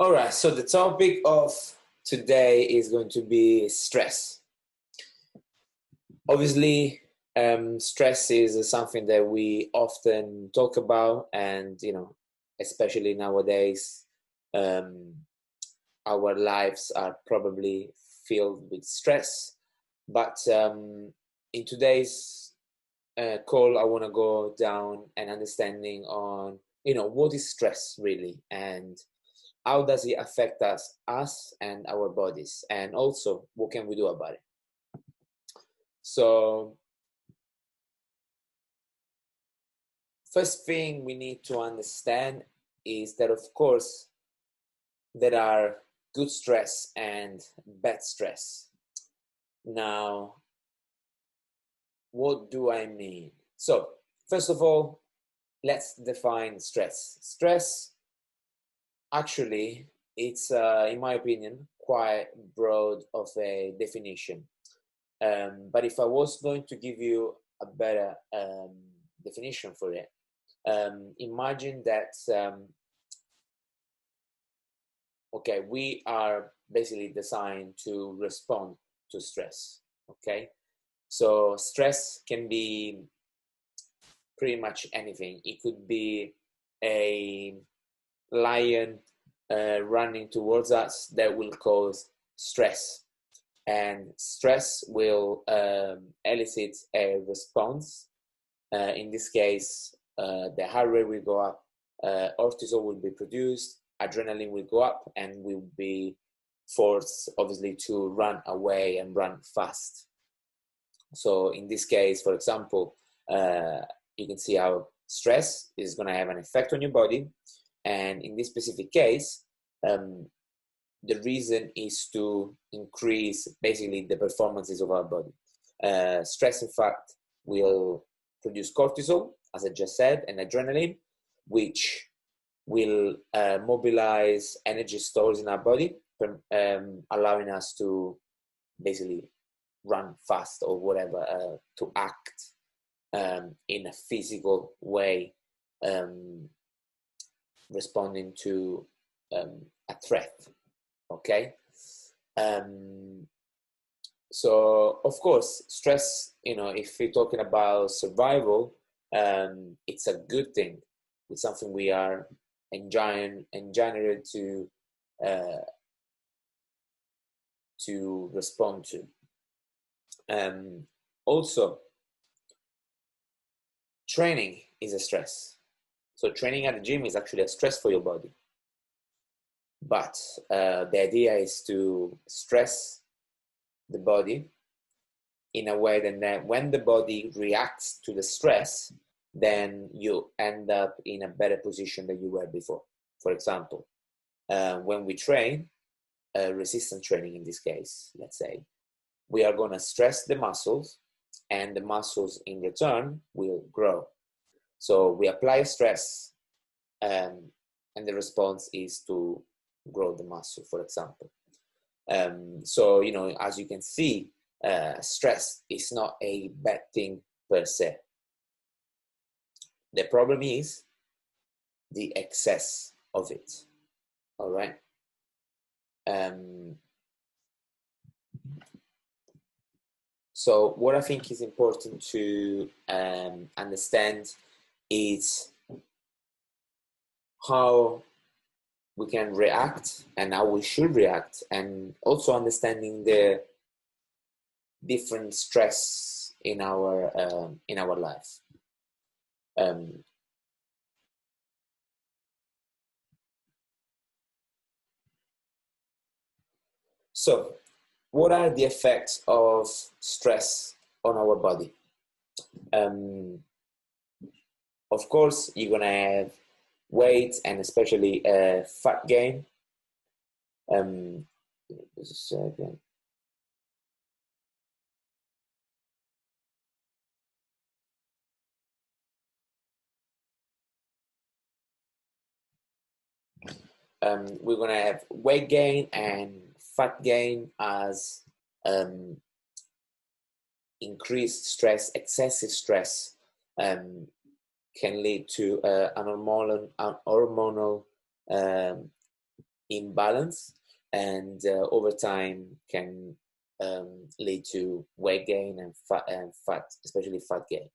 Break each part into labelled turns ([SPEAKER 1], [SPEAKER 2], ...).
[SPEAKER 1] All right, so the topic of today is going to be stress. Obviously, stress is something that we often talk about, and especially nowadays, um, our lives are probably filled with stress. But in today's call, I want to go down an understanding on what is stress really, and how does it affect us and our bodies, and also what can we do about it. So first thing we need to understand is that, of course, there are good stress and bad stress. Now, what do I mean? So first of all, let's define stress. Stress, actually, it's in my opinion quite broad of a definition. But if I was going to give you a better definition for it, imagine that, okay, we are basically designed to respond to stress, okay? So stress can be pretty much anything. It could be a lion running towards us that will cause stress. And stress will elicit a response. In this case, the heart rate will go up, cortisol will be produced, adrenaline will go up, and we'll be forced, obviously, to run away and run fast. So in this case, for example, you can see how stress is going to have an effect on your body. And in this specific case, the reason is to increase basically the performances of our body. Stress, in fact, will produce cortisol, as I just said, and adrenaline, which will mobilize energy stores in our body, allowing us to basically run fast or whatever, to act in a physical way, responding to a threat. Okay. So of course, stress, if we're talking about survival, it's a good thing. It's something we are engineered to respond to. Also, training is a stress. So training at the gym is actually a stress for your body. But the idea is to stress the body in a way that when the body reacts to the stress, then you end up in a better position than you were before. For example, when we train, resistance training in this case, let's say, we are going to stress the muscles, and the muscles in return will grow. So we apply stress, and the response is to grow the muscle, for example. So, as you can see, stress is not a bad thing per se. The problem is the excess of it. All right. So what I think is important to understand is how we can react and how we should react, and also understanding the different stress in our life. So, what are the effects of stress on our body? Of course, you're gonna have weight and especially fat gain. Just a second. We're gonna have weight gain and fat gain as increased stress, excessive stress can lead to an hormonal imbalance, and over time can lead to weight gain and fat, especially fat gain.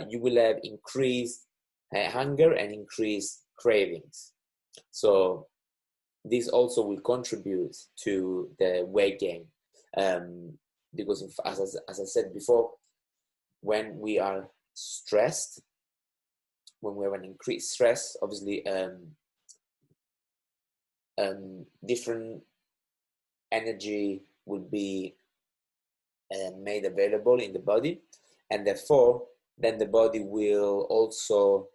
[SPEAKER 1] You will have increased hunger and increased cravings. So this also will contribute to the weight gain, because as I said before, when we are stressed, when we have an increased stress, obviously different energy will be made available in the body, and therefore then the body will also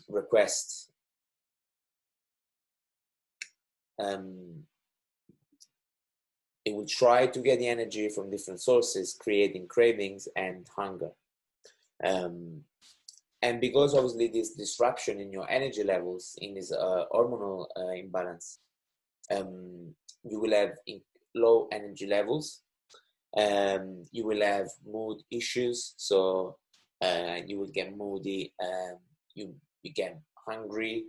[SPEAKER 1] request it will try to get the energy from different sources, creating cravings and hunger. And because obviously this disruption in your energy levels, in this hormonal imbalance, you will have low energy levels. You will have mood issues, so you will get moody, you get hungry,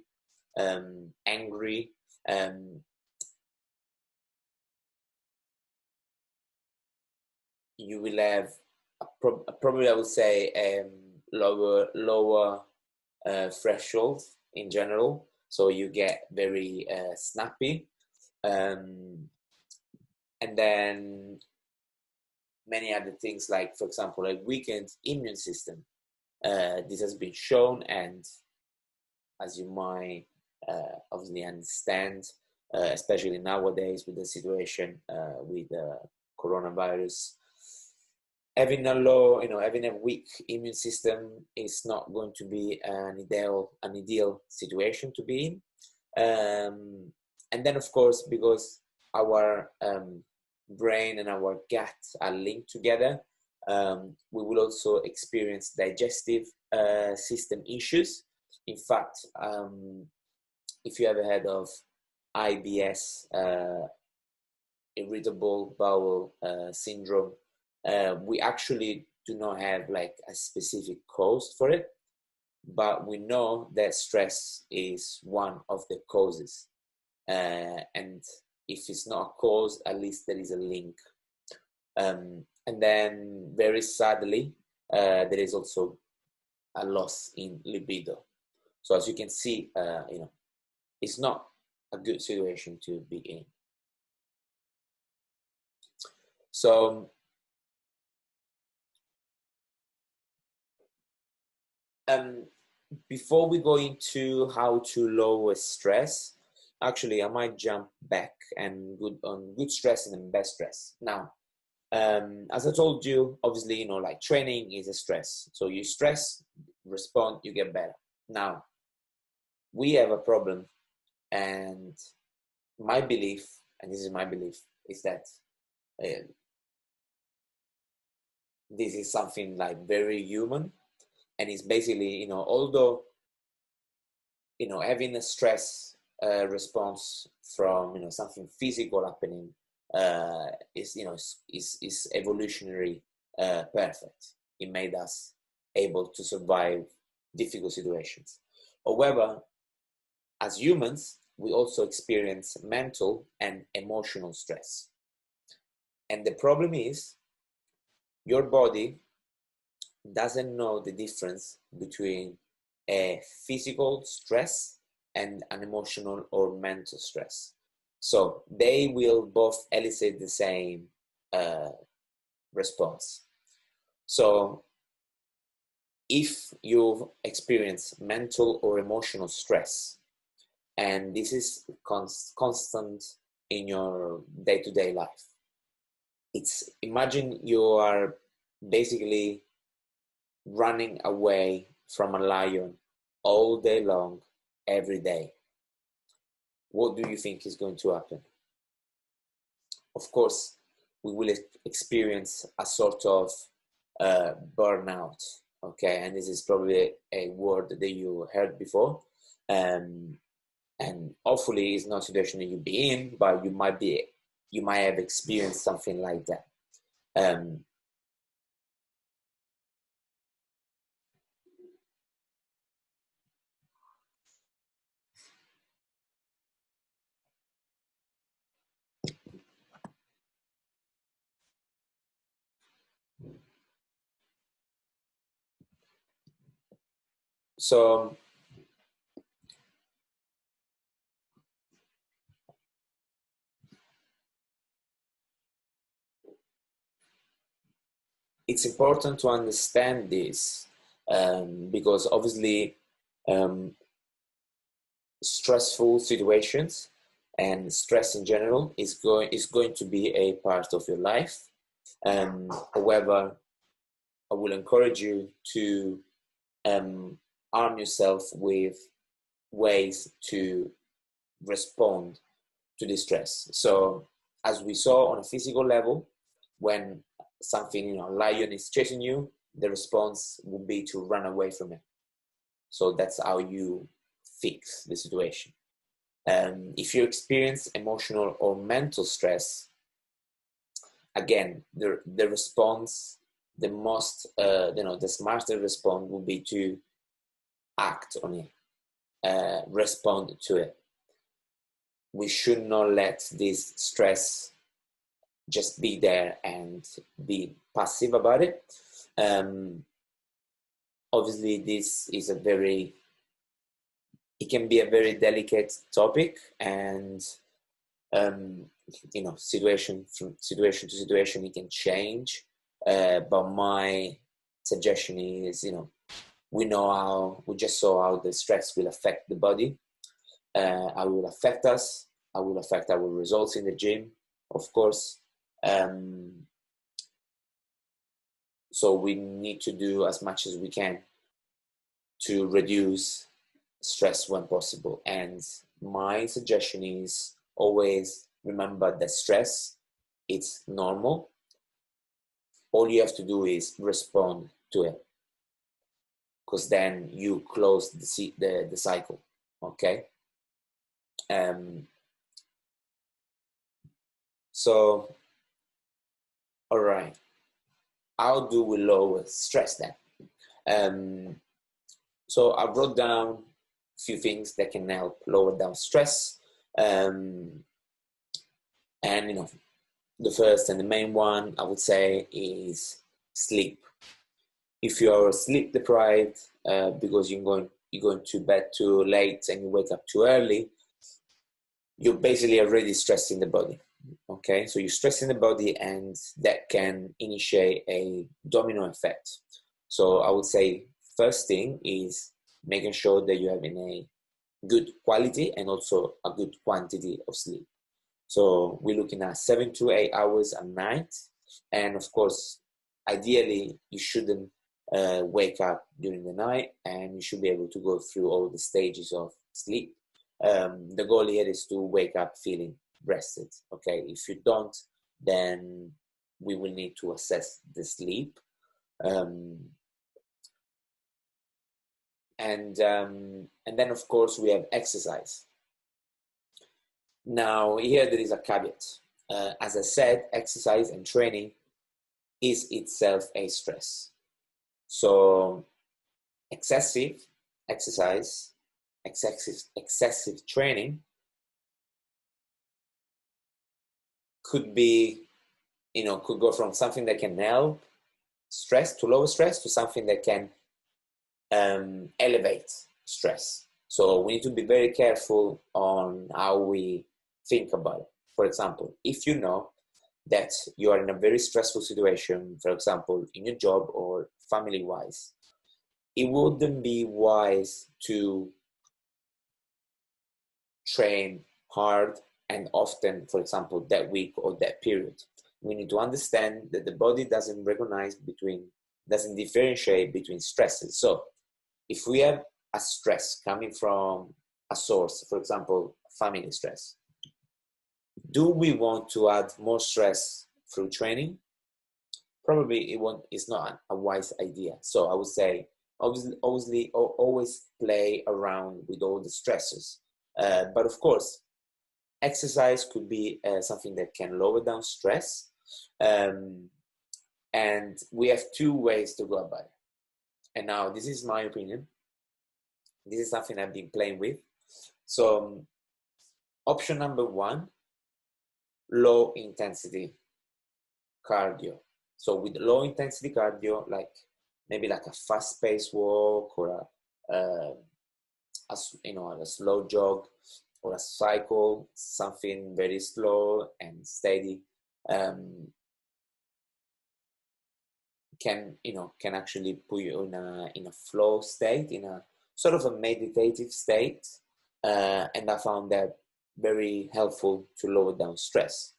[SPEAKER 1] angry, you will have probably, I would say, lower threshold in general, so you get very snappy, and then many other things, like, for example, a weakened immune system. This has been shown, and as you might obviously understand, especially nowadays with the situation with the coronavirus, having a weak immune system is not going to be an ideal situation to be in. And then, of course, because our brain and our gut are linked together, we will also experience digestive system issues. In fact, if you ever heard of IBS, irritable bowel syndrome, we actually do not have like a specific cause for it, but we know that stress is one of the causes. And if it's not a cause, at least there is a link. And then, very sadly, there is also a loss in libido. So as you can see, it's not a good situation to be in. So before we go into how to lower stress, actually, I might jump back and on good stress and bad stress. Now, as I told you, obviously, like training is a stress. So you stress, respond, you get better. Now, we have a problem, and my belief, and this is my belief, is that this is something like very human, and it's basically, although, having a stress response from, something physical happening is evolutionary perfect. It made us able to survive difficult situations. However, as humans, we also experience mental and emotional stress. And the problem is, your body doesn't know the difference between a physical stress and an emotional or mental stress. So they will both elicit the same response. So if you experience mental or emotional stress, and this is constant in your day-to-day life, imagine you are basically running away from a lion all day long, every day. What do you think is going to happen? Of course, we will experience a sort of burnout, okay? And this is probably a word that you heard before. And hopefully it's not a situation that you be in, but you might have experienced something like that. So it's important to understand this, because obviously stressful situations and stress in general is going to be a part of your life. However, I will encourage you to arm yourself with ways to respond to the stress. So as we saw on a physical level, when something, a lion is chasing you, the response would be to run away from it. So that's how you fix the situation. If you experience emotional or mental stress, again, the response, the most, the smarter response would be to act on it, respond to it. We should not let this stress just be there and be passive about it. Obviously, this is it can be a very delicate topic, and situation from situation to situation, it can change. But my suggestion is, we just saw how the stress will affect the body, how it will affect us, how it will affect our results in the gym, of course. So we need to do as much as we can to reduce stress when possible. And my suggestion is always remember that stress, it's normal. All you have to do is respond to it, because then you close the cycle. Okay. So, all right. How do we lower stress then? So I wrote down a few things that can help lower down stress. And the first and the main one I would say is sleep. If you're sleep deprived because you're going to bed too late and you wake up too early, you're basically already stressing the body. Okay, so you're stressing the body, and that can initiate a domino effect. So I would say first thing is making sure that you're having a good quality and also a good quantity of sleep. So we're looking at 7 to 8 hours a night. And of course, ideally, you shouldn't wake up during the night, and you should be able to go through all the stages of sleep. The goal here is to wake up feeling rested. Okay, if you don't, then we will need to assess the sleep. And then of course we have exercise. Now here there is a caveat. As I said, exercise and training is itself a stress. So excessive exercise, excessive training could be, could go from something that can help stress to lower stress to something that can elevate stress. So we need to be very careful on how we think about it. For example, if you know that you are in a very stressful situation, for example, in your job or family-wise, it wouldn't be wise to train hard and often, for example, that week or that period. We need to understand that the body doesn't differentiate between stresses. So if we have a stress coming from a source, for example, family stress, do we want to add more stress through training? Probably it's not a wise idea. So I would say, obviously, always play around with all the stresses. But of course, exercise could be something that can lower down stress. And we have two ways to go about it. And now this is my opinion. This is something I've been playing with. So option number one, low intensity cardio. So with low intensity cardio, like maybe like a fast paced walk or as you know, a slow jog or a cycle, something very slow and steady, can actually put you in a flow state, in a sort of a meditative state, and I found that very helpful to lower down stress.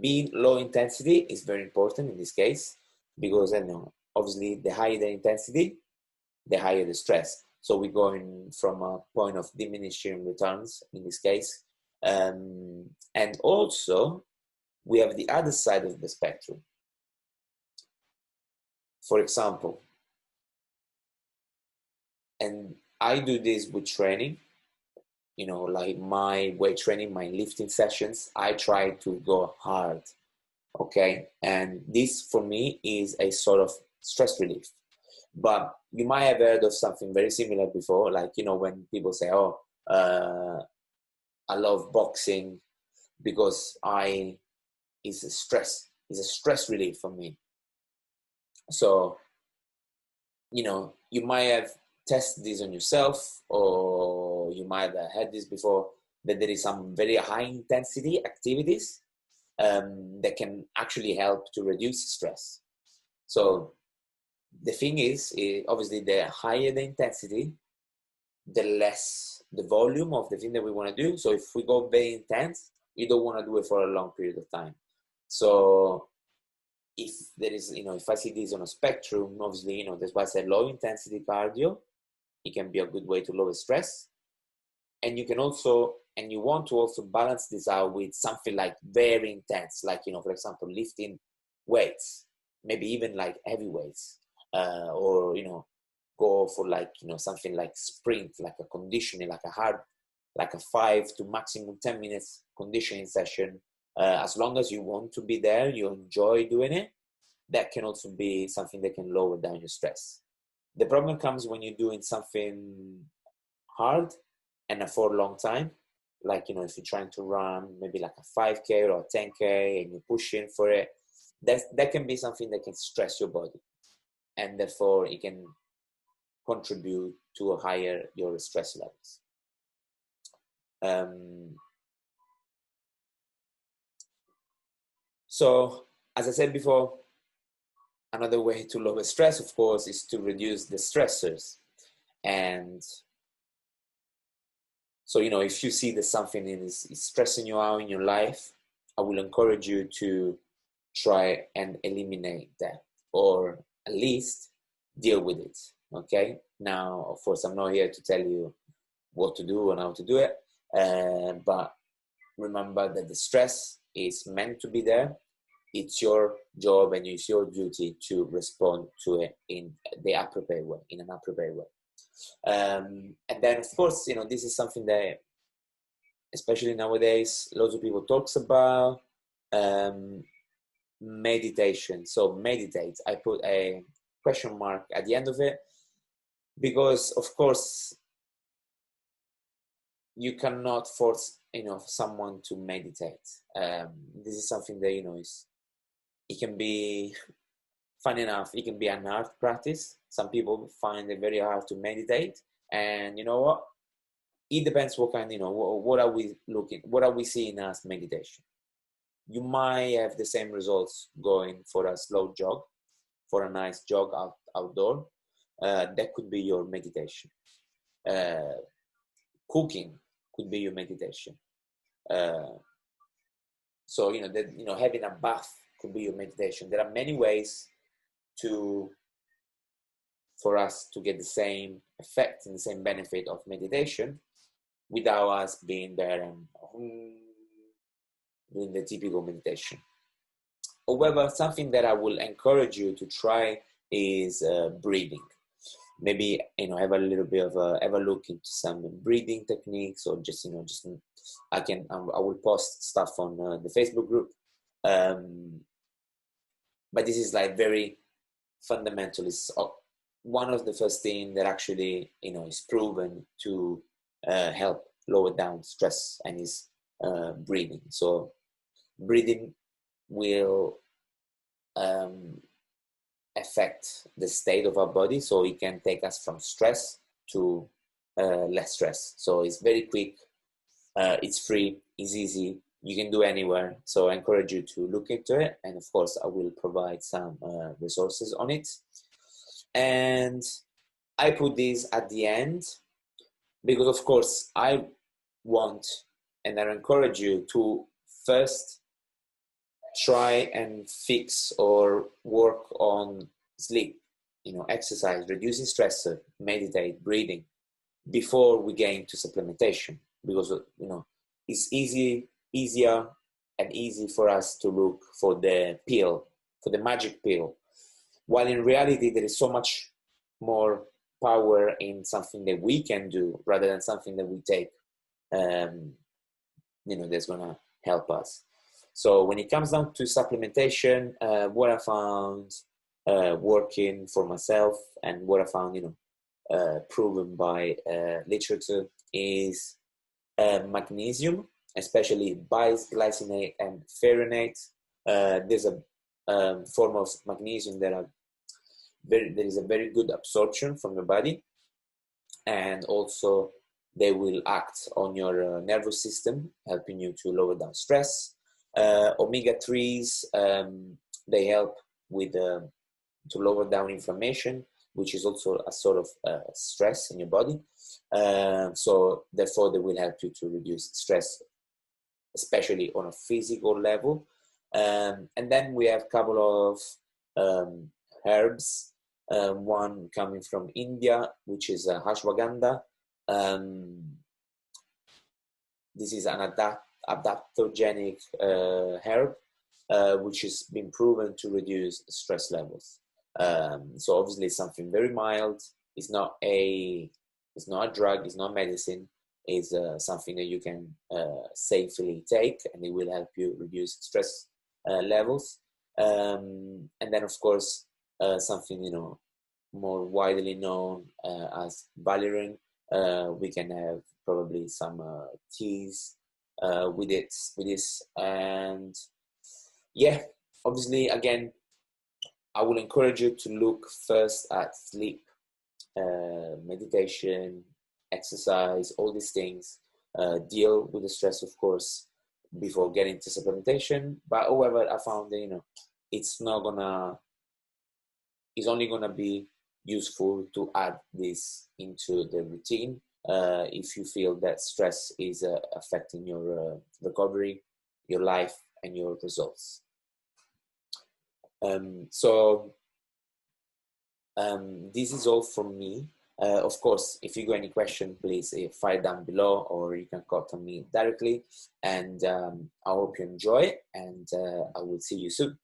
[SPEAKER 1] Being low intensity is very important in this case, because obviously the higher the intensity, the higher the stress. So we're going from a point of diminishing returns in this case. And also, we have the other side of the spectrum. For example, and I do this with training, like my weight training, my lifting sessions, I try to go hard, okay? And this for me is a sort of stress relief. But you might have heard of something very similar before, like, when people say, oh, I love boxing because it's a stress relief for me. So, you might have tested this on yourself, or you might have had this before, that there is some very high intensity activities that can actually help to reduce stress. So the thing is, obviously, the higher the intensity, the less the volume of the thing that we want to do. So if we go very intense, you don't want to do it for a long period of time. So if there is, if I see this on a spectrum, obviously, that's why I said low intensity cardio, it can be a good way to lower stress. And you can also, and you want to also balance this out with something like very intense, like, for example, lifting weights, maybe even like heavy weights, or, go for like, something like sprint, like a conditioning, like a 5 to maximum 10 minutes conditioning session. As long as you want to be there, you enjoy doing it, that can also be something that can lower down your stress. The problem comes when you're doing something hard and for a long time, like, if you're trying to run maybe like a 5K or a 10K and you're pushing for it, that can be something that can stress your body, and therefore it can contribute to higher your stress levels. So, as I said before, another way to lower stress, of course, is to reduce the stressors. And so, if you see that something is stressing you out in your life, I will encourage you to try and eliminate that, or at least deal with it, okay? Now, of course, I'm not here to tell you what to do and how to do it, but remember that the stress is meant to be there. It's your job and it's your duty to respond to it in the appropriate way, in an appropriate way. And then, of course, this is something that, especially nowadays, lots of people talks about, meditation. So meditate, I put a question mark at the end of it, because, of course, you cannot force, someone to meditate. This is something that, it can be, funny enough, it can be an art practice. Some people find it very hard to meditate, and you know what? It depends what kind, what are we seeing as meditation. You might have the same results going for a slow jog, for a nice jog outdoor. That could be your meditation. Cooking could be your meditation. So, having a bath could be your meditation. There are many ways for us to get the same effect and the same benefit of meditation without us being there and doing the typical meditation. However, something that I will encourage you to try is breathing. Maybe, have a little bit of have a look into some breathing techniques, or just, I will post stuff on the Facebook group. But this is like very fundamental. It's one of the first things that actually, is proven to help lower down stress, and is breathing. So breathing will affect the state of our body, so it can take us from stress to less stress. So it's very quick, it's free, it's easy, you can do anywhere. So I encourage you to look into it, and of course I will provide some resources on it. And I put this at the end because of course I want and I encourage you to first try and fix or work on sleep, exercise, reducing stress, meditate, breathing, before we get into supplementation, because it's easier and easy for us to look for the pill, for the magic pill, while in reality there is so much more power in something that we can do rather than something that we take that's gonna help us. So when it comes down to supplementation, what I found working for myself and what I found proven by literature is magnesium, especially bisglycinate and threonate. There's a form of magnesium that there is a very good absorption from your body, and also they will act on your nervous system, helping you to lower down stress. Omega-3s, they help with to lower down inflammation, which is also a sort of stress in your body. So therefore, they will help you to reduce stress, especially on a physical level. And then we have a couple of herbs. One coming from India, which is ashwagandha. This is an adaptogenic herb, which has been proven to reduce stress levels. So obviously it's something very mild. It's not a drug, it's not medicine. It's something that you can safely take, and it will help you reduce stress levels. And then of course something more widely known as valerian. We can have probably some teas with this, and yeah, obviously again I will encourage you to look first at sleep, meditation, exercise, all these things. Deal with the stress, of course, before getting to supplementation. But however, I found that it's only gonna be useful to add this into the routine if you feel that stress is affecting your recovery, your life, and your results. So this is all from me. Of course, if you got any question, please fire down below, or you can contact me directly. And I hope you enjoy, and I will see you soon.